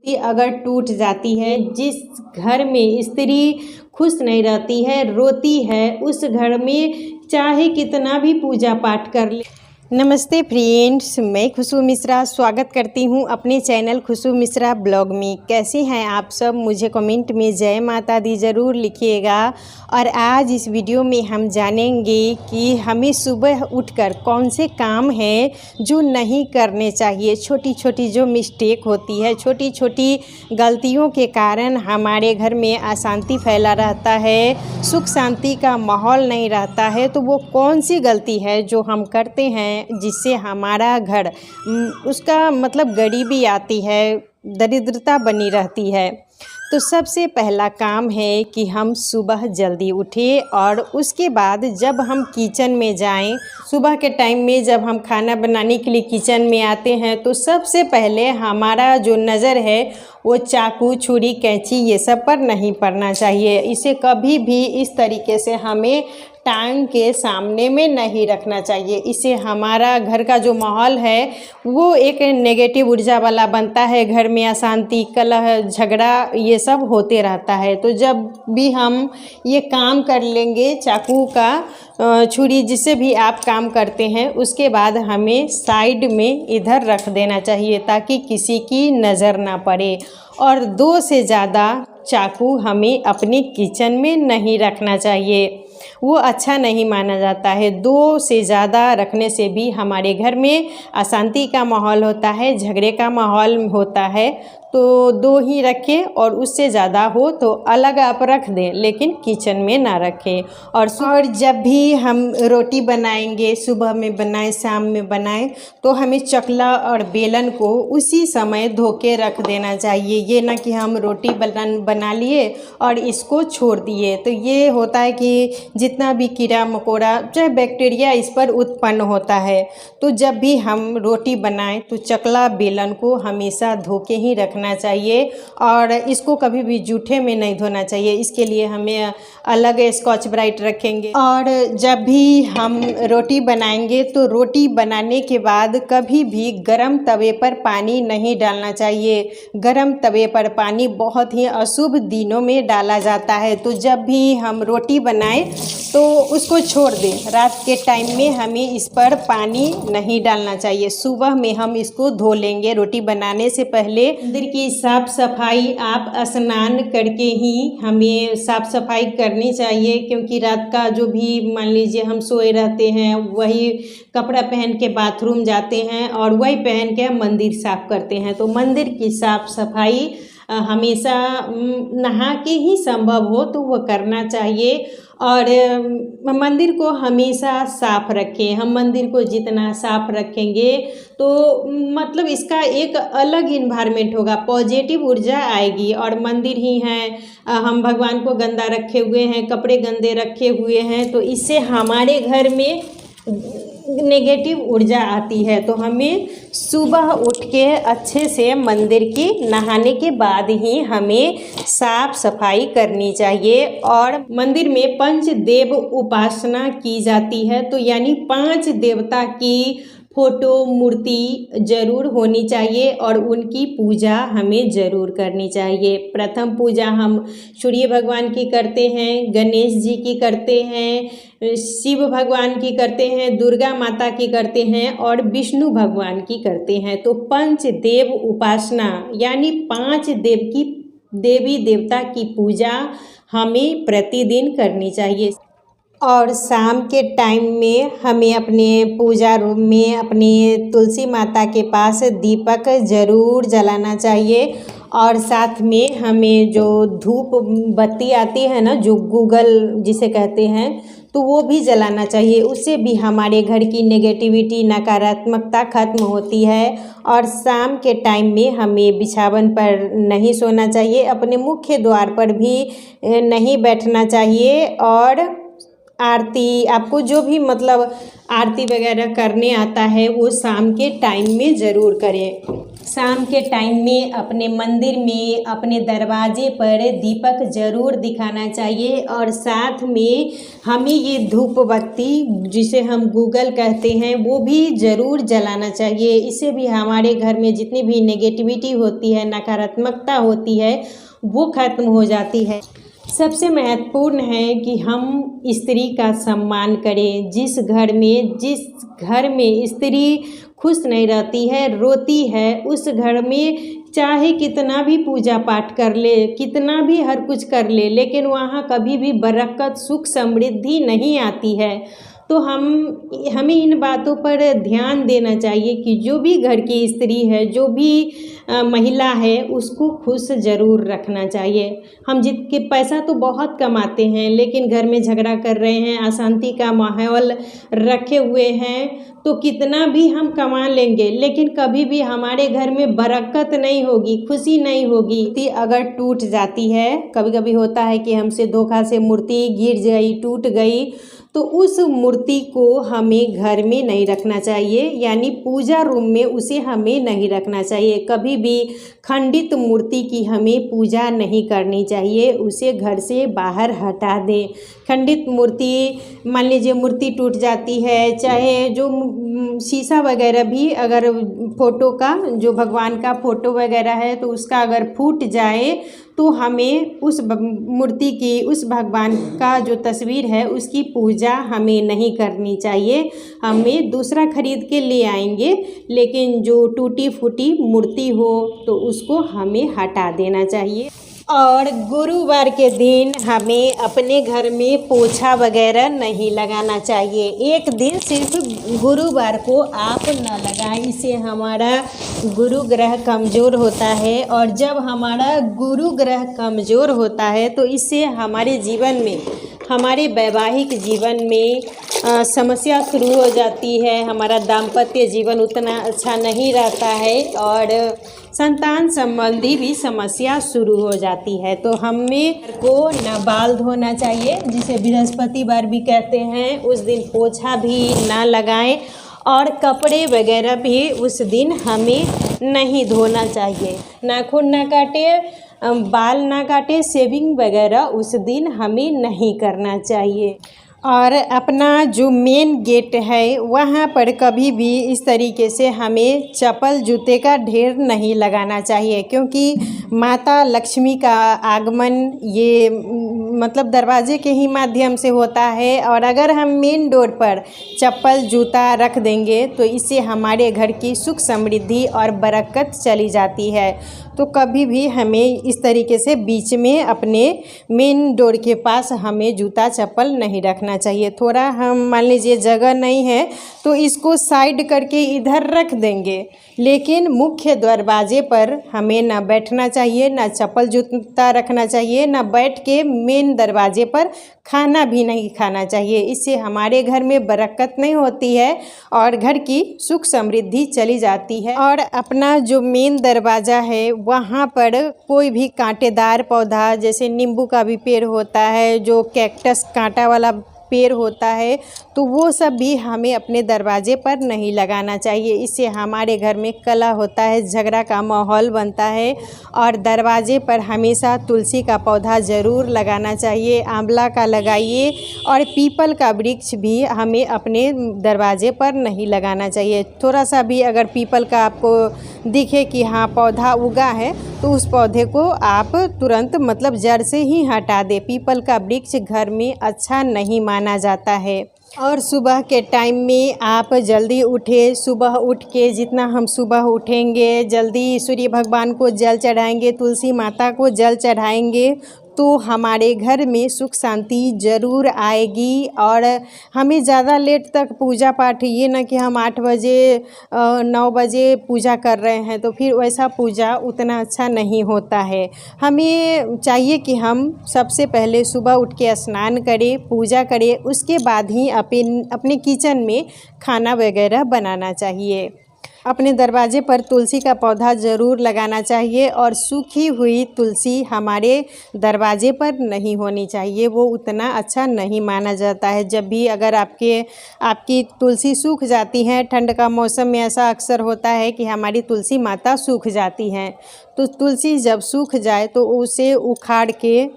अगर टूट जाती है, जिस घर में स्त्री खुश नहीं रहती है, रोती है, उस घर में चाहे कितना भी पूजा पाठ कर ले। नमस्ते फ्रेंड्स, मैं खुशबू मिश्रा स्वागत करती हूँ अपने चैनल खुशबू मिश्रा ब्लॉग में। कैसे हैं आप सब? मुझे कमेंट में जय माता दी ज़रूर लिखिएगा। और आज इस वीडियो में हम जानेंगे कि हमें सुबह उठकर कौन से काम हैं जो नहीं करने चाहिए। छोटी छोटी जो मिस्टेक होती है, छोटी छोटी गलतियों के कारण हमारे घर में अशांति फैला रहता है, सुख शांति का माहौल नहीं रहता है। तो वो कौन सी गलती है जो हम करते हैं जिससे हमारा घर उसका मतलब गरीबी आती है, दरिद्रता बनी रहती है। तो सबसे पहला काम है कि हम सुबह जल्दी उठें और उसके बाद जब हम किचन में जाएं, सुबह के टाइम में जब हम खाना बनाने के लिए किचन में आते हैं तो सबसे पहले हमारा जो नज़र है वो चाकू, छुरी, कैंची ये सब पर नहीं पड़ना चाहिए। इसे कभी भी इस तरीके से हमें टांग के सामने में नहीं रखना चाहिए। इससे हमारा घर का जो माहौल है वो एक नेगेटिव ऊर्जा वाला बनता है। घर में अशांति, कलह, झगड़ा ये सब होते रहता है। तो जब भी हम ये काम कर लेंगे, चाकू का, छुरी, जिससे भी आप काम करते हैं, उसके बाद हमें साइड में इधर रख देना चाहिए ताकि किसी की नज़र ना पड़े। और 2 से ज़्यादा चाकू हमें अपने किचन में नहीं रखना चाहिए, वो अच्छा नहीं माना जाता है। 2 से ज़्यादा रखने से भी हमारे घर में अशांति का माहौल होता है, झगड़े का माहौल होता है। तो 2 ही रखें और उससे ज़्यादा हो तो अलग आप रख दें, लेकिन किचन में ना रखें। और जब भी हम रोटी बनाएंगे, सुबह में बनाएं, शाम में बनाएं, तो हमें चकला और बेलन को उसी समय धो के रख देना चाहिए। ये ना कि हम रोटी बना लिए और इसको छोड़ दिए, तो ये होता है कि जितना भी कीड़ा मकोड़ा चाहे बैक्टीरिया इस पर उत्पन्न होता है। तो जब भी हम रोटी बनाएं तो चकला बेलन को हमेशा धो के ही रखना चाहिए और इसको कभी भी जूठे में नहीं धोना चाहिए। इसके लिए हमें अलग स्कॉच ब्राइट रखेंगे। और जब भी हम रोटी बनाएंगे तो रोटी बनाने के बाद कभी भी गरम तवे पर पानी नहीं डालना चाहिए। गरम तवे पर पानी बहुत ही अशुभ दिनों में डाला जाता है। तो जब भी हम रोटी बनाएं तो उसको छोड़ दें। रात के टाइम में हमें इस पर पानी नहीं डालना चाहिए। सुबह में हम इसको धो लेंगे। रोटी बनाने से पहले मंदिर की साफ सफाई, आप स्नान करके ही हमें साफ सफाई करनी चाहिए, क्योंकि रात का जो भी मान लीजिए हम सोए रहते हैं, वही कपड़ा पहन के बाथरूम जाते हैं और वही पहन के हम मंदिर साफ करते हैं। तो मंदिर की साफ सफाई हमेशा नहा के ही संभव हो तो वो करना चाहिए। और मंदिर को हमेशा साफ रखें। हम मंदिर को जितना साफ रखेंगे तो मतलब इसका एक अलग इन्वायरमेंट होगा, पॉजिटिव ऊर्जा आएगी। और मंदिर ही हैं, हम भगवान को गंदा रखे हुए हैं, कपड़े गंदे रखे हुए हैं, तो इससे हमारे घर में नेगेटिव ऊर्जा आती है। तो हमें सुबह उठ के अच्छे से मंदिर की नहाने के बाद ही हमें साफ सफाई करनी चाहिए। और मंदिर में पंचदेव उपासना की जाती है, तो यानी 5 देवता की फोटो, मूर्ति ज़रूर होनी चाहिए और उनकी पूजा हमें ज़रूर करनी चाहिए। प्रथम पूजा हम सूर्य भगवान की करते हैं, गणेश जी की करते हैं, शिव भगवान की करते हैं, दुर्गा माता की करते हैं और विष्णु भगवान की करते हैं। तो पंचदेव उपासना यानी 5 देवी देवता की पूजा हमें प्रतिदिन करनी चाहिए। और शाम के टाइम में हमें अपने पूजा रूम में अपनी तुलसी माता के पास दीपक ज़रूर जलाना चाहिए। और साथ में हमें जो धूप बत्ती आती है ना, जो गूगल जिसे कहते हैं, तो वो भी जलाना चाहिए। उससे भी हमारे घर की नेगेटिविटी, नकारात्मकता खत्म होती है। और शाम के टाइम में हमें बिछावन पर नहीं सोना चाहिए, अपने मुख्य द्वार पर भी नहीं बैठना चाहिए। और आरती, आपको जो भी मतलब आरती वगैरह करने आता है वो शाम के टाइम में ज़रूर करें। शाम के टाइम में अपने मंदिर में अपने दरवाजे पर दीपक ज़रूर दिखाना चाहिए और साथ में हमें ये धूप बत्ती जिसे हम गूगल कहते हैं वो भी ज़रूर जलाना चाहिए। इससे भी हमारे घर में जितनी भी नेगेटिविटी होती है, नकारात्मकता होती है, वो खत्म हो जाती है। सबसे महत्वपूर्ण है कि हम स्त्री का सम्मान करें। जिस घर में स्त्री खुश नहीं रहती है, रोती है, उस घर में चाहे कितना भी पूजा पाठ कर ले, कितना भी हर कुछ कर ले, लेकिन वहाँ कभी भी बरकत, सुख, समृद्धि नहीं आती है। तो हमें इन बातों पर ध्यान देना चाहिए कि जो भी घर की स्त्री है, जो भी महिला है, उसको खुश ज़रूर रखना चाहिए। हम जितने पैसा तो बहुत कमाते हैं, लेकिन घर में झगड़ा कर रहे हैं, अशांति का माहौल रखे हुए हैं, तो कितना भी हम कमा लेंगे, लेकिन कभी भी हमारे घर में बरकत नहीं होगी, खुशी नहीं होगी। अगर टूट जाती है, कभी कभी होता है कि हमसे धोखा से मूर्ति गिर गई, टूट गई, तो उस मूर्ति को हमें घर में नहीं रखना चाहिए, यानी पूजा रूम में उसे हमें नहीं रखना चाहिए। कभी भी खंडित मूर्ति की हमें पूजा नहीं करनी चाहिए, उसे घर से बाहर हटा दें। खंडित मूर्ति, मान लीजिए मूर्ति टूट जाती है, चाहे जो शीशा वगैरह भी, अगर फ़ोटो का, जो भगवान का फ़ोटो वगैरह है, तो उसका अगर फूट जाए तो हमें उस मूर्ति की, उस भगवान का जो तस्वीर है उसकी पूजा हमें नहीं करनी चाहिए। हमें दूसरा खरीद के ले आएंगे, लेकिन जो टूटी फूटी मूर्ति हो तो उसको हमें हटा देना चाहिए। और गुरुवार के दिन हमें अपने घर में पोछा वगैरह नहीं लगाना चाहिए। एक दिन सिर्फ गुरुवार को आप न लगाएं, इससे हमारा गुरु ग्रह कमज़ोर होता है, और जब हमारा गुरु ग्रह कमज़ोर होता है तो इससे हमारे जीवन में, हमारे वैवाहिक जीवन में समस्या शुरू हो जाती है। हमारा दाम्पत्य जीवन उतना अच्छा नहीं रहता है और संतान संबंधी भी समस्या शुरू हो जाती है। तो हमें को न बाल धोना चाहिए, जिसे बृहस्पतिवार भी कहते हैं, उस दिन पोछा भी ना लगाएं, और कपड़े वगैरह भी उस दिन हमें नहीं धोना चाहिए। नाखून ना काटे, बाल ना काटे, शेविंग वगैरह उस दिन हमें नहीं करना चाहिए। और अपना जो मेन गेट है वहाँ पर कभी भी इस तरीके से हमें चप्पल जूते का ढेर नहीं लगाना चाहिए, क्योंकि माता लक्ष्मी का आगमन ये मतलब दरवाजे के ही माध्यम से होता है। और अगर हम मेन डोर पर चप्पल जूता रख देंगे तो इससे हमारे घर की सुख समृद्धि और बरकत चली जाती है। तो कभी भी हमें इस तरीके से बीच में अपने मेन डोर के पास हमें जूता चप्पल नहीं रखना चाहिए। थोड़ा हम मान लीजिए जगह नहीं है तो इसको साइड करके इधर रख देंगे, लेकिन मुख्य दरवाजे पर हमें ना बैठना चाहिए, ना चप्पल जूता रखना चाहिए, ना बैठ के मेन दरवाजे पर खाना भी नहीं खाना चाहिए। इससे हमारे घर में बरकत नहीं होती है और घर की सुख समृद्धि चली जाती है। और अपना जो मेन दरवाज़ा है वहाँ पर कोई भी कांटेदार पौधा, जैसे नींबू का भी पेड़ होता है, जो कैक्टस कांटा वाला पेड़ होता है, तो वो सब भी हमें अपने दरवाजे पर नहीं लगाना चाहिए। इससे हमारे घर में कलह होता है, झगड़ा का माहौल बनता है। और दरवाजे पर हमेशा तुलसी का पौधा ज़रूर लगाना चाहिए, आंवला का लगाइए, और पीपल का वृक्ष भी हमें अपने दरवाजे पर नहीं लगाना चाहिए। थोड़ा सा भी अगर पीपल का आपको दिखे कि हाँ पौधा उगा है तो उस पौधे को आप तुरंत मतलब जड़ से ही हटा दें। पीपल का वृक्ष घर में अच्छा नहीं माना जाता है। और सुबह के टाइम में आप जल्दी उठे, सुबह उठ के जितना हम सुबह उठेंगे, जल्दी सूर्य भगवान को जल चढ़ाएंगे, तुलसी माता को जल चढ़ाएंगे, तो हमारे घर में सुख शांति ज़रूर आएगी। और हमें ज़्यादा लेट तक पूजा पाठ, ये ना कि हम 8 बजे 9 बजे पूजा कर रहे हैं तो फिर वैसा पूजा उतना अच्छा नहीं होता है। हमें चाहिए कि हम सबसे पहले सुबह उठ के स्नान करें, पूजा करें, उसके बाद ही अपने किचन में खाना वगैरह बनाना चाहिए। अपने दरवाजे पर तुलसी का पौधा ज़रूर लगाना चाहिए और सूखी हुई तुलसी हमारे दरवाजे पर नहीं होनी चाहिए, वो उतना अच्छा नहीं माना जाता है। जब भी अगर आपकी तुलसी सूख जाती हैं, ठंड का मौसम में ऐसा अक्सर होता है कि हमारी तुलसी माता सूख जाती हैं, तो तुलसी जब सूख जाए तो उसे उखाड़ के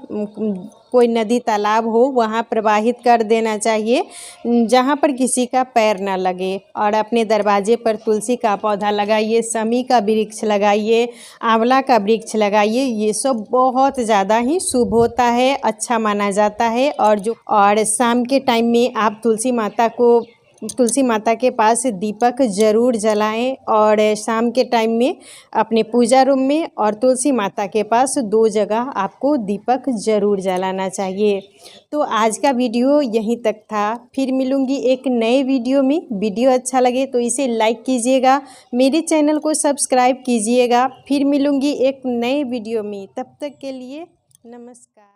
कोई नदी तालाब हो वहाँ प्रवाहित कर देना चाहिए, जहाँ पर किसी का पैर ना लगे। और अपने दरवाजे पर तुलसी का पौधा लगाइए, शमी का वृक्ष लगाइए, आंवला का वृक्ष लगाइए। ये सब बहुत ज़्यादा ही शुभ होता है, अच्छा माना जाता है। और शाम के टाइम में आप तुलसी माता के पास दीपक ज़रूर जलाएं। और शाम के टाइम में अपने पूजा रूम में और तुलसी माता के पास 2 जगह आपको दीपक ज़रूर जलाना चाहिए। तो आज का वीडियो यहीं तक था, फिर मिलूँगी एक नए वीडियो में। वीडियो अच्छा लगे तो इसे लाइक कीजिएगा, मेरे चैनल को सब्सक्राइब कीजिएगा। फिर मिलूँगी एक नए वीडियो में, तब तक के लिए नमस्कार।